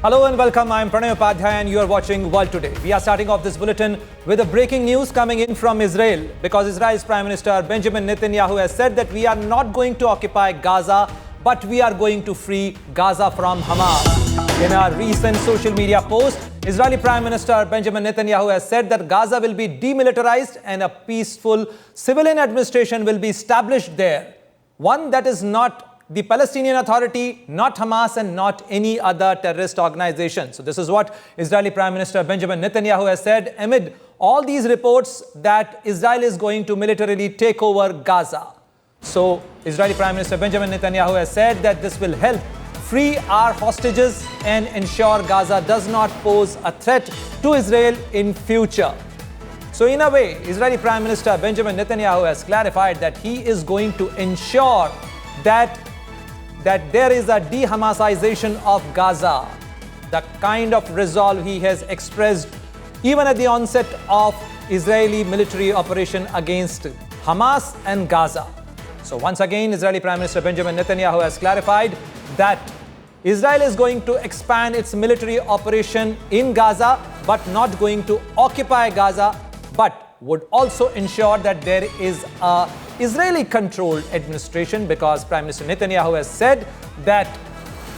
Hello and welcome. I'm Pranay Upadhyay and you are watching World Today. We are starting off this bulletin with a breaking news coming in from Israel, because Israel's Prime Minister Benjamin Netanyahu has said that we are not going to occupy Gaza, but we are going to free Gaza from Hamas. In a recent social media post, Israeli Prime Minister Benjamin Netanyahu has said that Gaza will be demilitarized and a peaceful civilian administration will be established there. One that is not the Palestinian Authority, not Hamas, and not any other terrorist organization. So this is what Israeli Prime Minister Benjamin Netanyahu has said amid all these reports that Israel is going to militarily take over Gaza. So Israeli Prime Minister Benjamin Netanyahu has said that this will help free our hostages and ensure Gaza does not pose a threat to Israel in future. So in a way, Israeli Prime Minister Benjamin Netanyahu has clarified that he is going to ensure that there is a de-Hamasization of Gaza, the kind of resolve he has expressed even at the onset of Israeli military operation against Hamas and Gaza. So once again, Israeli Prime Minister Benjamin Netanyahu has clarified that Israel is going to expand its military operation in Gaza, but not going to occupy Gaza, but would also ensure that there is a Israeli-controlled administration, because Prime Minister Netanyahu has said that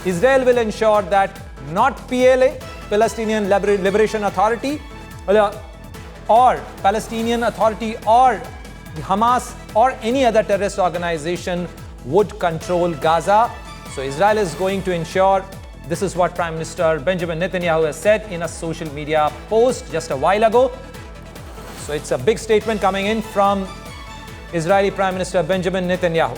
Israel will ensure that not PLA, Palestinian Liberation Authority, or Palestinian Authority, or Hamas, or any other terrorist organization would control Gaza. So Israel is going to ensure. This is what Prime Minister Benjamin Netanyahu has said in a social media post just a while ago. So it's a big statement coming in from Israeli Prime Minister Benjamin Netanyahu.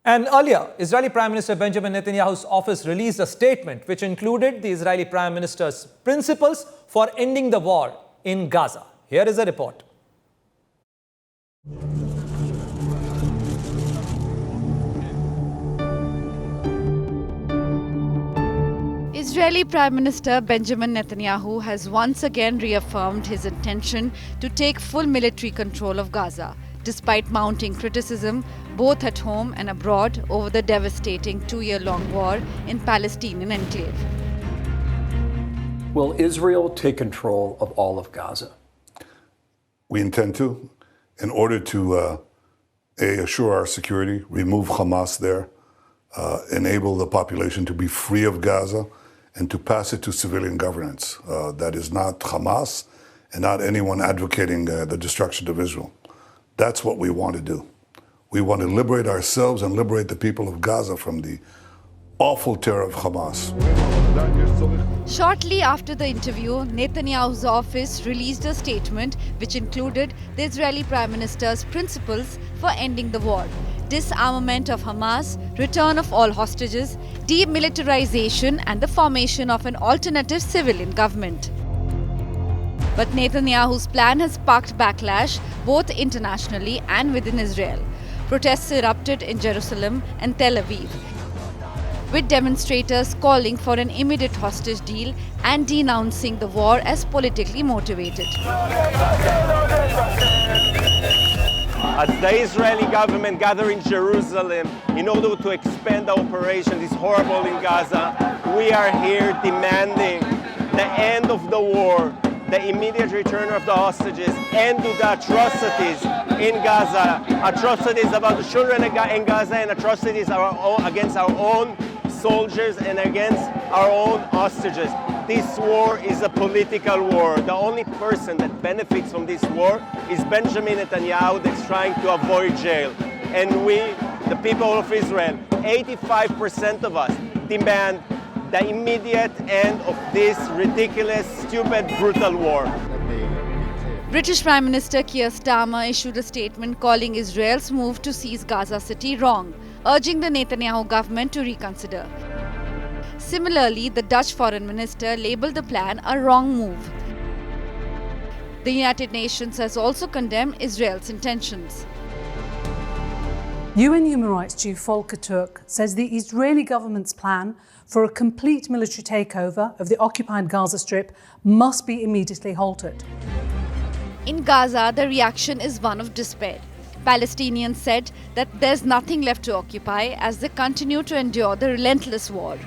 And earlier, Israeli Prime Minister Benjamin Netanyahu's office released a statement which included the Israeli Prime Minister's principles for ending the war in Gaza. Here is a report. Israeli Prime Minister Benjamin Netanyahu has once again reaffirmed his intention to take full military control of Gaza, despite mounting criticism both at home and abroad over the devastating 2-year-long war in Palestinian enclave. Will Israel take control of all of Gaza? We intend to, in order to assure our security, remove Hamas there, enable the population to be free of Gaza, and to pass it to civilian governance. That is not Hamas and not anyone advocating the destruction of Israel. That's what we want to do. We want to liberate ourselves and liberate the people of Gaza from the awful terror of Hamas. Shortly after the interview, Netanyahu's office released a statement which included the Israeli Prime Minister's principles for ending the war: disarmament of Hamas, return of all hostages, demilitarization, and the formation of an alternative civilian government. But Netanyahu's plan has sparked backlash both internationally and within Israel. Protests erupted in Jerusalem and Tel Aviv, with demonstrators calling for an immediate hostage deal and denouncing the war as politically motivated. As the Israeli government gathered in Jerusalem in order to expand the operation, this horrible in Gaza, we are here demanding the end of the war, the immediate return of the hostages, end to the atrocities in Gaza, atrocities about the children in Gaza, and atrocities against our own soldiers and against our own hostages. This war is a political war. The only person that benefits from this war is Benjamin Netanyahu, that's trying to avoid jail. And we, the people of Israel, 85% of us, demand the immediate end of this ridiculous, stupid, brutal war. British Prime Minister Keir Starmer issued a statement calling Israel's move to seize Gaza City wrong, urging the Netanyahu government to reconsider. Similarly, the Dutch Foreign Minister labelled the plan a wrong move. The United Nations has also condemned Israel's intentions. UN Human Rights Chief Volker Turk says the Israeli government's plan for a complete military takeover of the occupied Gaza Strip must be immediately halted. In Gaza, the reaction is one of despair. Palestinians said that there's nothing left to occupy as they continue to endure the relentless war.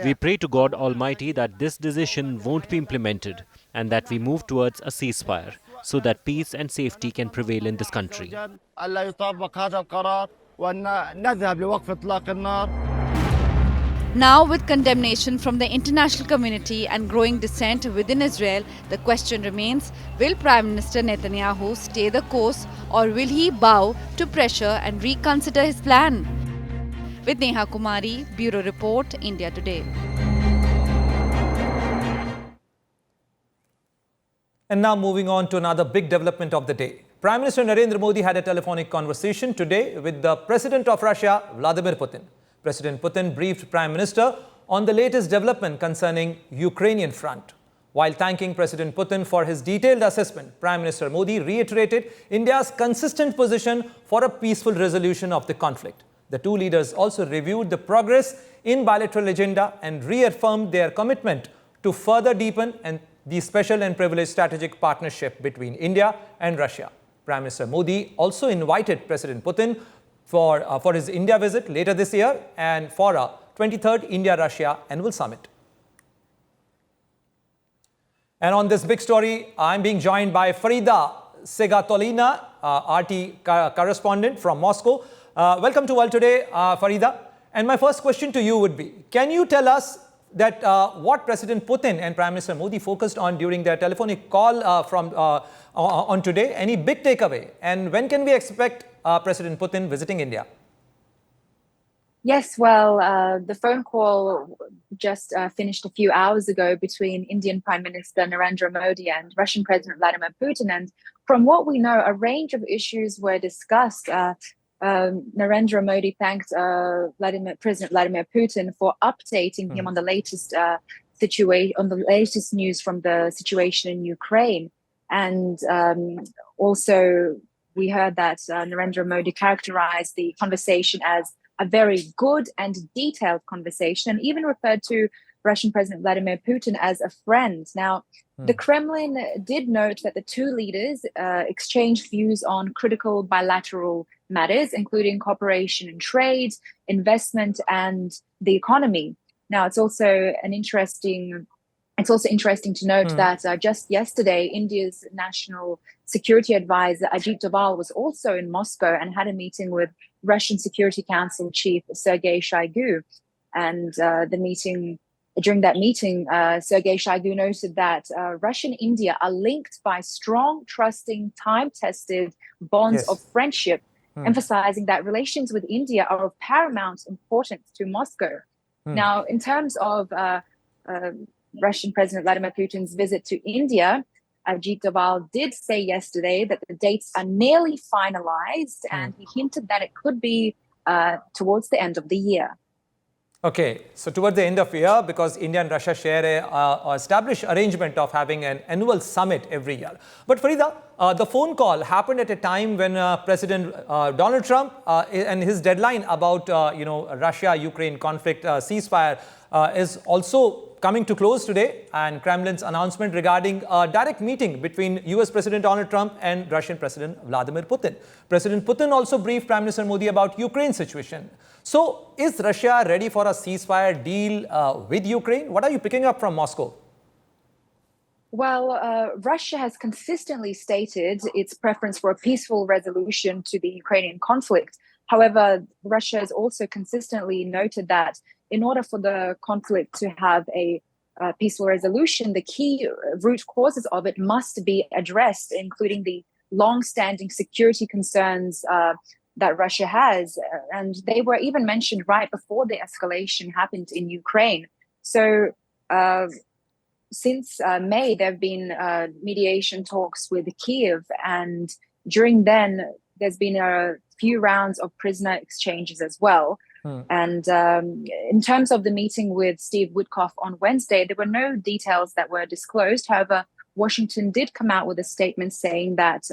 We pray to God Almighty that this decision won't be implemented and that we move towards a ceasefire so that peace and safety can prevail in this country. Now, with condemnation from the international community and growing dissent within Israel, the question remains, will Prime Minister Netanyahu stay the course or will he bow to pressure and reconsider his plan? With Neha Kumari, Bureau Report, India Today. And now moving on to another big development of the day. Prime Minister Narendra Modi had a telephonic conversation today with the President of Russia, Vladimir Putin. President Putin briefed Prime Minister on the latest development concerning Ukrainian front. While thanking President Putin for his detailed assessment, Prime Minister Modi reiterated India's consistent position for a peaceful resolution of the conflict. The two leaders also reviewed the progress in bilateral agenda and reaffirmed their commitment to further deepen the special and privileged strategic partnership between India and Russia. Prime Minister Modi also invited President Putin for his India visit later this year and for a 23rd India-Russia annual summit. And on this big story, I'm being joined by Farida Segatolina, RT correspondent from Moscow. Welcome to World Today, Farida. And my first question to you would be, can you tell us that what President Putin and Prime Minister Modi focused on during their telephonic call on today? Any big takeaway? And when can we expect President Putin visiting India? Yes, well, the phone call just finished a few hours ago between Indian Prime Minister Narendra Modi and Russian President Vladimir Putin. And from what we know, a range of issues were discussed. Narendra Modi thanked President Vladimir Putin for updating him on the latest news from the situation in Ukraine. And also, we heard that Narendra Modi characterized the conversation as a very good and detailed conversation, and even referred to Russian President Vladimir Putin as a friend. Now, the Kremlin did note that the two leaders exchanged views on critical bilateral matters, including cooperation in trade, investment, and the economy. Now, it's also interesting to note that just yesterday, India's National Security Advisor Ajit Doval was also in Moscow and had a meeting with Russian Security Council Chief Sergei Shoigu. And during that meeting, Sergei Shoigu noted that Russia and India are linked by strong, trusting, time-tested bonds of friendship, emphasizing that relations with India are of paramount importance to Moscow. Now, in terms of Russian President Vladimir Putin's visit to India, Ajit Doval did say yesterday that the dates are nearly finalized, and he hinted that it could be towards the end of the year. Okay, so towards the end of the year, because India and Russia share a established arrangement of having an annual summit every year. But Farida, the phone call happened at a time when President Donald Trump and his deadline about Russia-Ukraine conflict ceasefire is also coming to close today, and Kremlin's announcement regarding a direct meeting between US President Donald Trump and Russian President Vladimir Putin. President Putin also briefed Prime Minister Modi about Ukraine situation. So, is Russia ready for a ceasefire deal with Ukraine? What are you picking up from Moscow? Well, Russia has consistently stated its preference for a peaceful resolution to the Ukrainian conflict. However, Russia has also consistently noted that in order for the conflict to have a peaceful resolution, the key root causes of it must be addressed, including the long-standing security concerns that Russia has. And they were even mentioned right before the escalation happened in Ukraine. So since May, there have been mediation talks with Kyiv. And during then, there's been a few rounds of prisoner exchanges as well. And in terms of the meeting with Steve Witkoff on Wednesday, there were no details that were disclosed. However, Washington did come out with a statement saying that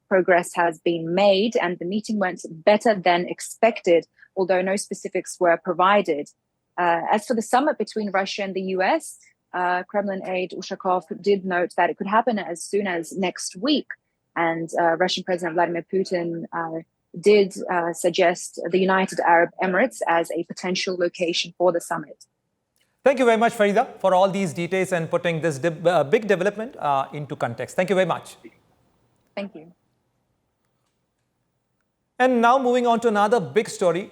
progress has been made and the meeting went better than expected, although no specifics were provided. As for the summit between Russia and the US, Kremlin aide Ushakov did note that it could happen as soon as next week. And Russian President Vladimir Putin did suggest the United Arab Emirates as a potential location for the summit. Thank you very much, Farida, for all these details and putting this big development into context. Thank you very much. Thank you. And now moving on to another big story,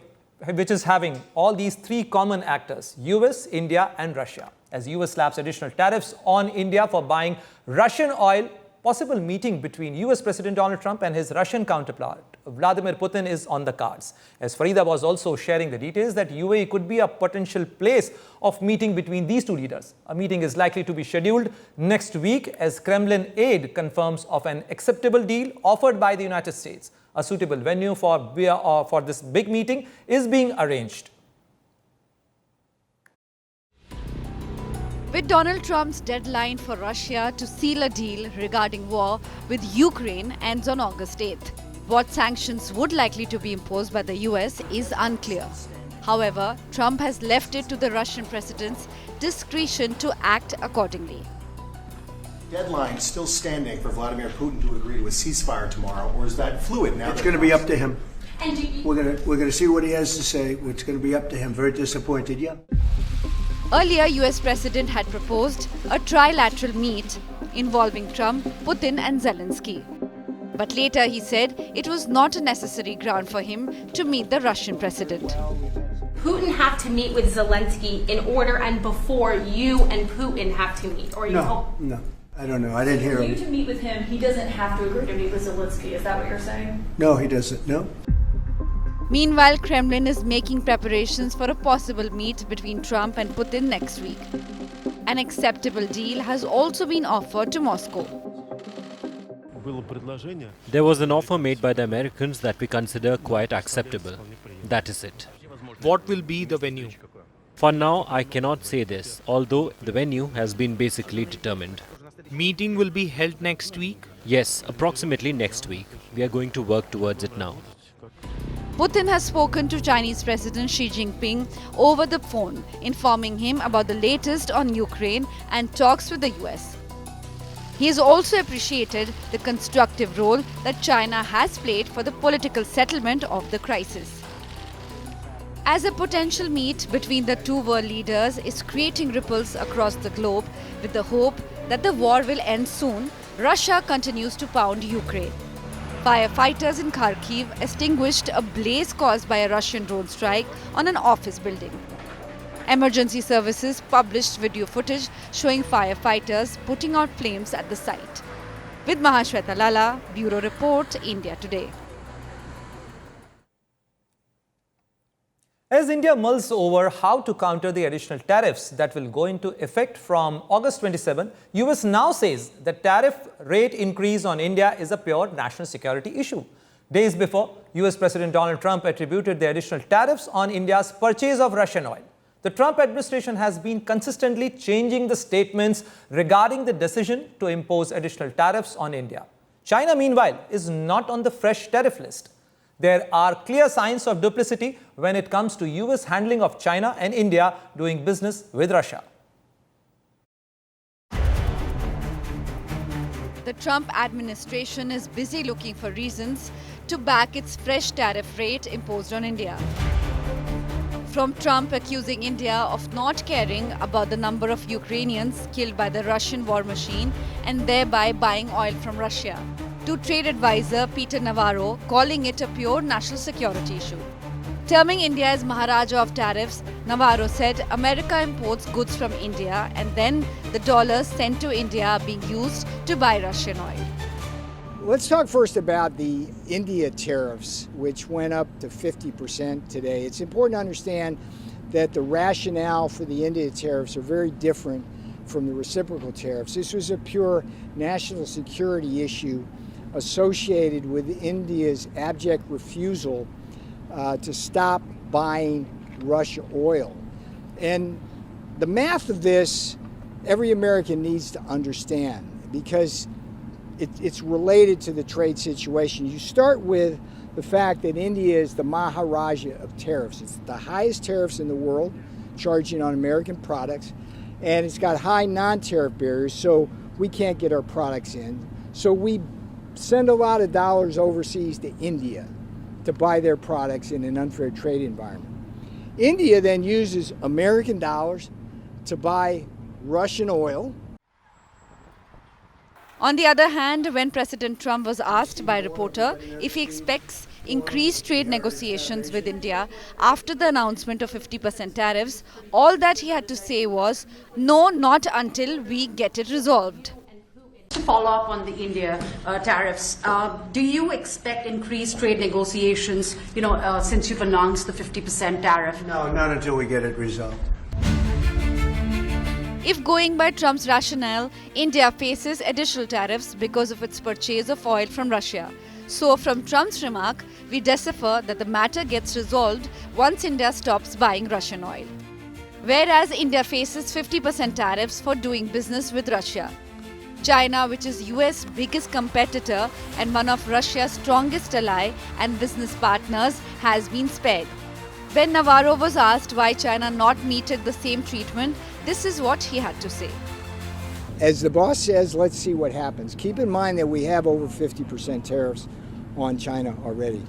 which is having all these three common actors, US, India and Russia. As US slaps additional tariffs on India for buying Russian oil, possible meeting between US President Donald Trump and his Russian counterpart, Vladimir Putin, is on the cards. As Farida was also sharing the details that UAE could be a potential place of meeting between these two leaders. A meeting is likely to be scheduled next week as Kremlin aide confirms of an acceptable deal offered by the United States. A suitable venue for this big meeting is being arranged. With Donald Trump's deadline for Russia to seal a deal regarding war with Ukraine ends on August 8th, what sanctions would likely to be imposed by the US is unclear. However, Trump has left it to the Russian president's discretion to act accordingly. Deadline still standing for Vladimir Putin to agree to a ceasefire tomorrow, or is that fluid now? It's going to be up to him. We're going to see what he has to say. It's going to be up to him. Very disappointed, yeah. Earlier, US President had proposed a trilateral meet involving Trump, Putin and Zelensky. But later he said it was not a necessary ground for him to meet the Russian president. Putin have to meet with Zelensky in order and before you and Putin have to meet? Or you hope? No, I don't know. I didn't hear For him. you to meet with him, he doesn't have to agree to meet with Zelensky. Is that what you're saying? No, he doesn't. No. Meanwhile, Kremlin is making preparations for a possible meet between Trump and Putin next week. An acceptable deal has also been offered to Moscow. There was an offer made by the Americans that we consider quite acceptable. That is it. What will be the venue? For now, I cannot say this, although the venue has been basically determined. Meeting will be held next week? Yes, approximately next week. We are going to work towards it now. Putin has spoken to Chinese President Xi Jinping over the phone, informing him about the latest on Ukraine and talks with the US. He has also appreciated the constructive role that China has played for the political settlement of the crisis. As a potential meet between the two world leaders is creating ripples across the globe with the hope that the war will end soon, Russia continues to pound Ukraine. Firefighters in Kharkiv extinguished a blaze caused by a Russian drone strike on an office building. Emergency services published video footage showing firefighters putting out flames at the site. With Mahashweta Lala, Bureau Report, India Today. As India mulls over how to counter the additional tariffs that will go into effect from August 27, US now says the tariff rate increase on India is a pure national security issue. Days before, US President Donald Trump attributed the additional tariffs on India's purchase of Russian oil. The Trump administration has been consistently changing the statements regarding the decision to impose additional tariffs on India. China, meanwhile, is not on the fresh tariff list. There are clear signs of duplicity when it comes to US handling of China and India doing business with Russia. The Trump administration is busy looking for reasons to back its fresh tariff rate imposed on India. From Trump accusing India of not caring about the number of Ukrainians killed by the Russian war machine and thereby buying oil from Russia, to trade advisor Peter Navarro calling it a pure national security issue. Terming India as Maharaja of tariffs, Navarro said America imports goods from India and then the dollars sent to India are being used to buy Russian oil. Let's talk first about the India tariffs, which went up to 50% today. It's important to understand that the rationale for the India tariffs are very different from the reciprocal tariffs. This was a pure national security issue associated with India's abject refusal to stop buying Russia oil. And the math of this, every American needs to understand because it's related to the trade situation. You start with the fact that India is the Maharaja of tariffs. It's the highest tariffs in the world, charging on American products. and it's got high non-tariff barriers, so we can't get our products in. So we send a lot of dollars overseas to India to buy their products in an unfair trade environment. India then uses American dollars to buy Russian oil. On the other hand, when President Trump was asked by a reporter if he expects increased trade negotiations with India after the announcement of 50% tariffs, all that he had to say was, no, not until we get it resolved. To follow up on the India tariffs, do you expect increased trade negotiations, since you've announced the 50% tariff? No, not until we get it resolved. If going by Trump's rationale, India faces additional tariffs because of its purchase of oil from Russia. So from Trump's remark, we decipher that the matter gets resolved once India stops buying Russian oil. Whereas India faces 50% tariffs for doing business with Russia. China, which is US' biggest competitor and one of Russia's strongest ally and business partners, has been spared. When Navarro was asked why China not meted the same treatment, this is what he had to say. As the boss says, let's see what happens. Keep in mind that we have over 50% tariffs on China already.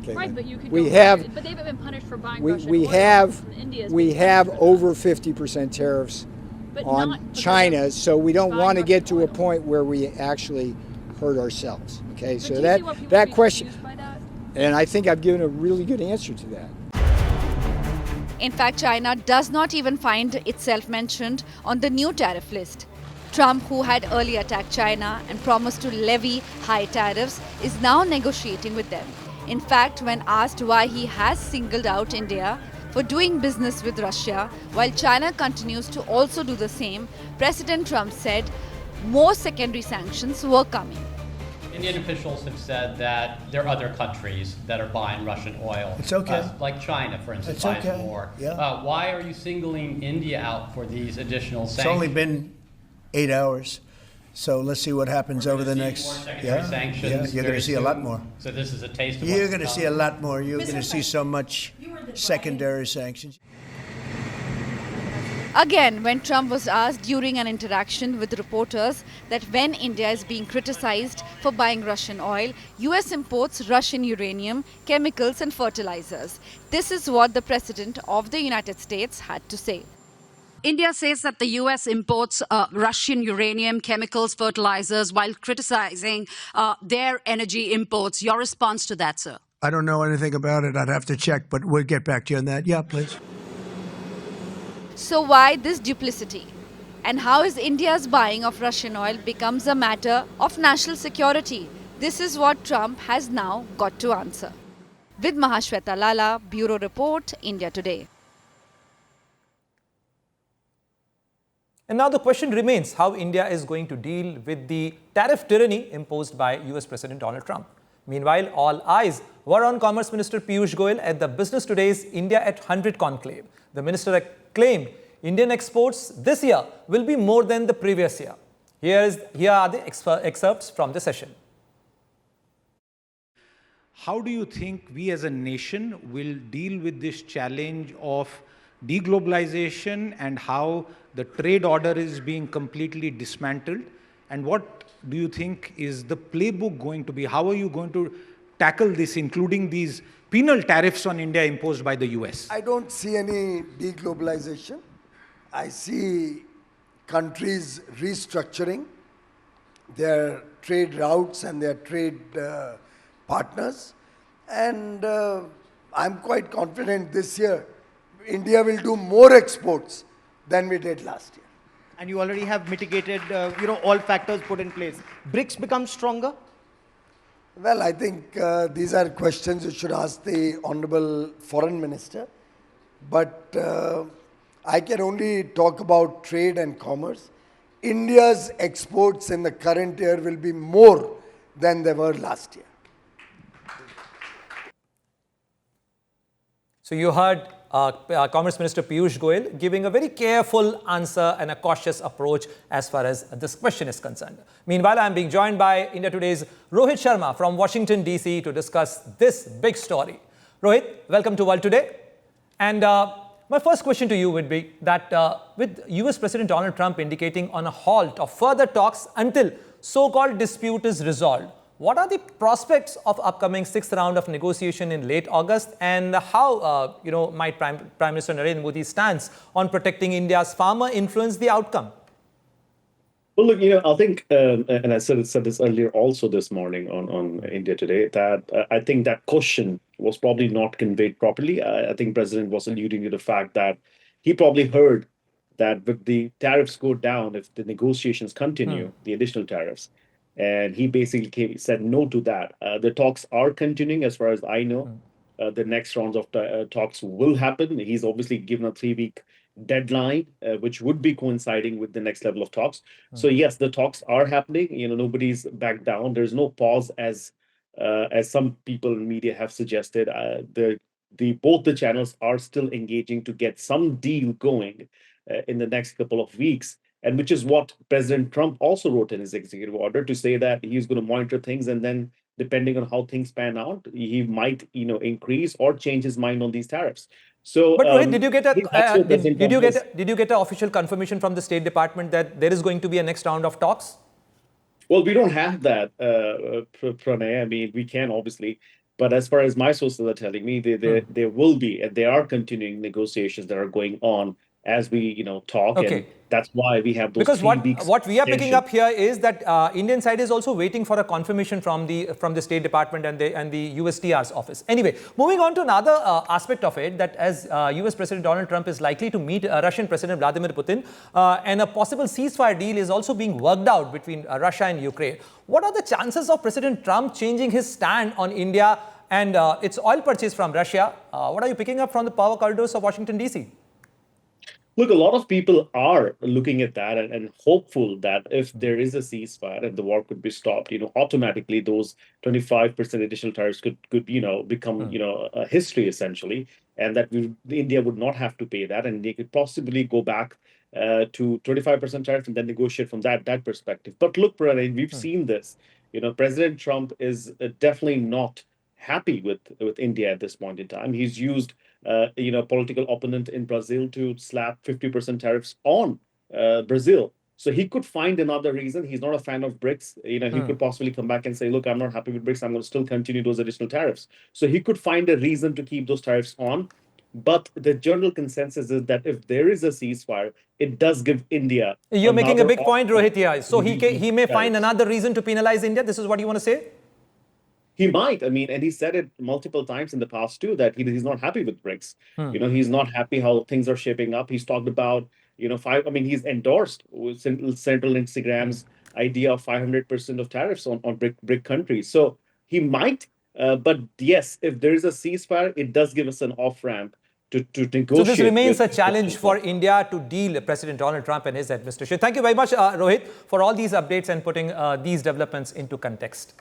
Okay. Right, but you could we go have, but they've been punished for buying we, Russian we oil. have India's we been have punished for over 50% tariffs But on not because China, so we don't buying want to get Russian to a oil. point where we actually hurt ourselves. Okay, But so do you that see why people would that be question, confused by that? and I think I've given a really good answer to that. In fact, China does not even find itself mentioned on the new tariff list. Trump, who had earlier attacked China and promised to levy high tariffs, is now negotiating with them. In fact, when asked why he has singled out India for doing business with Russia, while China continues to also do the same, President Trump said more secondary sanctions were coming. Indian officials have said that there are other countries that are buying Russian oil. It's okay. Like China, for instance, It's buys okay. more. Yeah. Why are you singling India out for these additional sanctions? It's only been 8 hours, so let's see what happens over the next. More secondary sanctions you're going to see a lot more. So this is a taste of You're what's going to to see a come. lot more. You're going to see so much secondary sanctions. Again, when Trump was asked during an interaction with reporters that when India is being criticized for buying Russian oil, US imports Russian uranium, chemicals and fertilizers. This is what the President of the United States had to say. India says that the US imports Russian uranium, chemicals, fertilizers, while criticizing their energy imports. Your response to that, sir? I don't know anything about it. I'd have to check, but we'll get back to you on that. Yeah, please. So why this duplicity? And how is India's buying of Russian oil becomes a matter of national security? This is what Trump has now got to answer. With Mahashweta Lala, Bureau Report, India Today. And now the question remains how India is going to deal with the tariff tyranny imposed by US President Donald Trump. Meanwhile, all eyes were on Commerce Minister Piyush Goyal at the Business Today's India at 100 conclave. The minister claimed Indian exports this year will be more than the previous year. Here are the excerpts from the session. How do you think we as a nation will deal with this challenge of deglobalization and how the trade order is being completely dismantled? And what do you think is the playbook going to be? How are you going to tackle this, including these penal tariffs on India imposed by the US? I don't see any deglobalization. I see countries restructuring their trade routes and their trade partners. And I'm quite confident this year India will do more exports than we did last year. And you already have mitigated, all factors put in place. BRICS becomes stronger? Well, I think these are questions you should ask the Honorable Foreign Minister. But I can only talk about trade and commerce. India's exports in the current year will be more than they were last year. So you heard Commerce Minister Piyush Goyal giving a very careful answer and a cautious approach as far as this question is concerned. Meanwhile, I am being joined by India Today's Rohit Sharma from Washington, D.C. to discuss this big story. Rohit, welcome to World Today. And My first question to you would be that with US President Donald Trump indicating on a halt of further talks until so-called dispute is resolved, what are the prospects of upcoming sixth round of negotiation in late August, and how might Prime Minister Narendra Modi's stance on protecting India's farmer influence the outcome? Well, look, I think, and I said this earlier also this morning on India Today, that I think that question was probably not conveyed properly. I think President was alluding to the fact that he probably heard that if the tariffs go down, if the negotiations continue, the additional tariffs, and he basically said no to that. The talks are continuing, as far as I know. The next rounds of talks will happen. He's obviously given a 3-week deadline, which would be coinciding with the next level of talks. So yes, the talks are happening. Nobody's back down. There's no pause, as some people in media have suggested. Both the channels are still engaging to get some deal going in the next couple of weeks, and which is what President Trump also wrote in his executive order, to say that he's going to monitor things, and then depending on how things pan out, he might increase or change his mind on these tariffs. So, but Rohit, did you get an official confirmation from the State Department that there is going to be a next round of talks? Well, we don't have that, Pranay. I mean, we can obviously, but as far as my sources are telling me, there will be, and there are continuing negotiations that are going on as we talk. Okay. And that's why we have those because 3 weeks. What we are picking up here is that Indian side is also waiting for a confirmation from the State Department and the USTR's office. Anyway, moving on to another aspect of it, that as US President Donald Trump is likely to meet Russian President Vladimir Putin, and a possible ceasefire deal is also being worked out between Russia and Ukraine. What are the chances of President Trump changing his stand on India and its oil purchase from Russia? What are you picking up from the power corridors of Washington, D.C.? Look, a lot of people are looking at that and hopeful that if there is a ceasefire and the war could be stopped, automatically those 25% additional tariffs could become a history essentially, and that India would not have to pay that, and they could possibly go back to 25% tariff and then negotiate from that perspective. But look, Pranay, we've seen this. President Trump is definitely not happy with India at this point in time. He's used political opponent in Brazil to slap 50% tariffs on Brazil. So he could find another reason. He's not a fan of BRICS. He could possibly come back and say, look, I'm not happy with BRICS. I'm going to still continue those additional tariffs. So he could find a reason to keep those tariffs on. But the general consensus is that if there is a ceasefire, it does give India. You're making a big point, Rohit, here. So he may find another reason to penalize India. This is what you want to say? He might. I mean, and he said it multiple times in the past too, that he's not happy with BRICS. He's not happy how things are shaping up. He's talked about, he's endorsed Central Instagram's idea of 500% of tariffs on BRIC countries. So he might, but yes, if there is a ceasefire, it does give us an off-ramp to negotiate. So this remains a challenge for India to deal with President Donald Trump and his administration. Thank you very much, Rohit, for all these updates and putting these developments into context.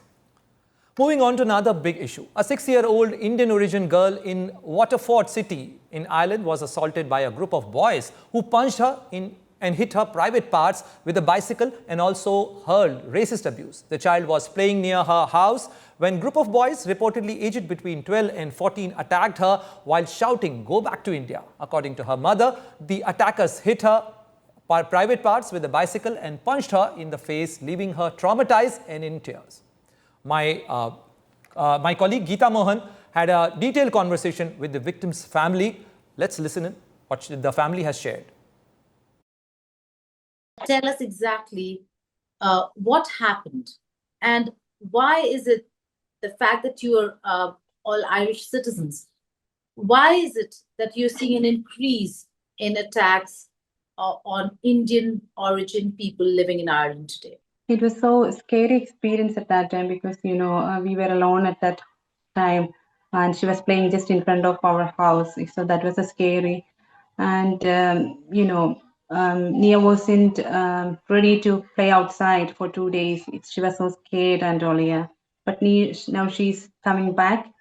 Moving on to another big issue. A 6-year-old Indian origin girl in Waterford City in Ireland was assaulted by a group of boys who punched her and hit her private parts with a bicycle and also hurled racist abuse. The child was playing near her house when a group of boys, reportedly aged between 12 and 14, attacked her while shouting, "Go back to India." According to her mother, the attackers hit her private parts with a bicycle and punched her in the face, leaving her traumatized and in tears. My colleague Geeta Mohan had a detailed conversation with the victim's family. Let's listen in what the family has shared. Tell us exactly what happened, and why is it the fact that you are all Irish citizens? Why is it that you're seeing an increase in attacks on Indian origin people living in Ireland today? It was so scary experience at that time because, we were alone at that time and she was playing just in front of our house. So that was a scary. And, Nia wasn't ready to play outside for 2 days. She was so scared and all, yeah. But now she's coming back,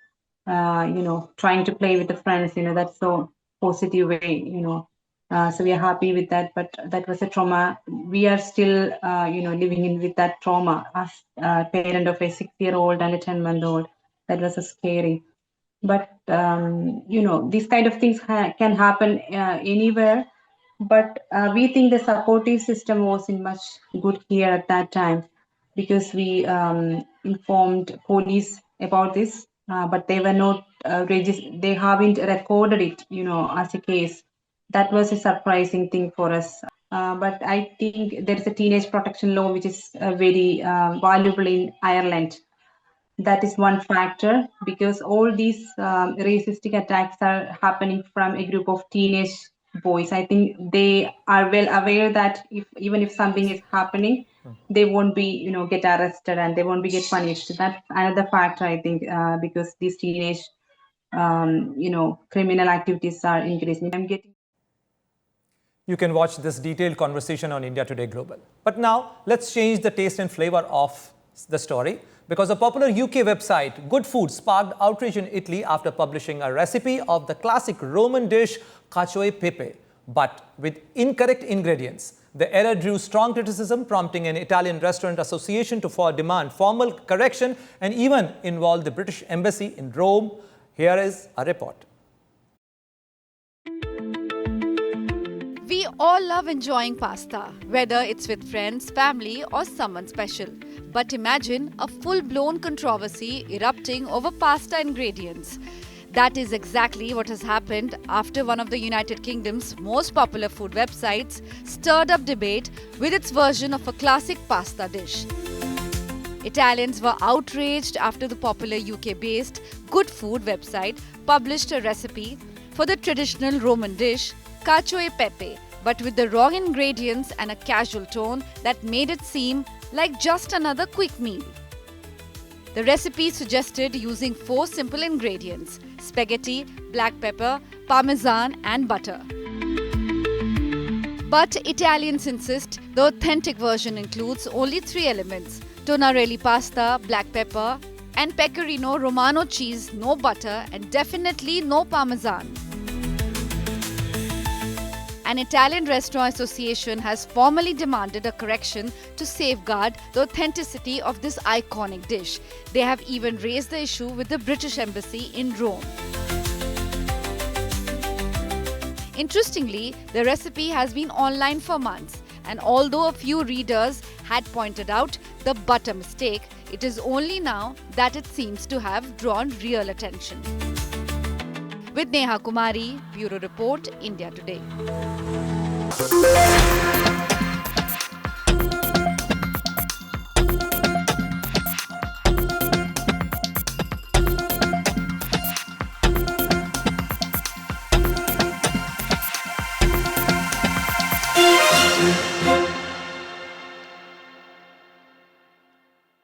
trying to play with the friends, that's so positive way, So we are happy with that, but that was a trauma. We are still, living with that trauma as a parent of a 6-year-old and a 10-month-old. That was a scary. But these kind of things can happen anywhere. But we think the supportive system was in much good here at that time, because we informed police about this, but they were not they haven't recorded it, as a case. That was a surprising thing for us. But I think there is a teenage protection law which is very valuable in Ireland. That is one factor, because all these racistic attacks are happening from a group of teenage boys. I think they are well aware that even if something is happening, they won't be, get arrested and they won't be get punished. That's another factor, I think, because these teenage, criminal activities are increasing. You can watch this detailed conversation on India Today Global. But now, let's change the taste and flavor of the story, because a popular UK website, Good Food, sparked outrage in Italy after publishing a recipe of the classic Roman dish cacio e pepe, but with incorrect ingredients. The error drew strong criticism, prompting an Italian restaurant association to demand formal correction and even involve the British Embassy in Rome. Here is a report. We all love enjoying pasta, whether it's with friends, family, or someone special. But imagine a full-blown controversy erupting over pasta ingredients. That is exactly what has happened after one of the United Kingdom's most popular food websites stirred up debate with its version of a classic pasta dish. Italians were outraged after the popular UK-based Good Food website published a recipe for the traditional Roman dish cacio e pepe, but with the wrong ingredients and a casual tone that made it seem like just another quick meal. The recipe suggested using 4 simple ingredients: spaghetti, black pepper, parmesan and butter. But Italians insist the authentic version includes only 3 elements: tonarelli pasta, black pepper and pecorino romano cheese, no butter and definitely no parmesan. An Italian restaurant association has formally demanded a correction to safeguard the authenticity of this iconic dish. They have even raised the issue with the British Embassy in Rome. Interestingly, the recipe has been online for months, and although a few readers had pointed out the butter mistake, it is only now that it seems to have drawn real attention. With Neha Kumari, Bureau Report, India Today.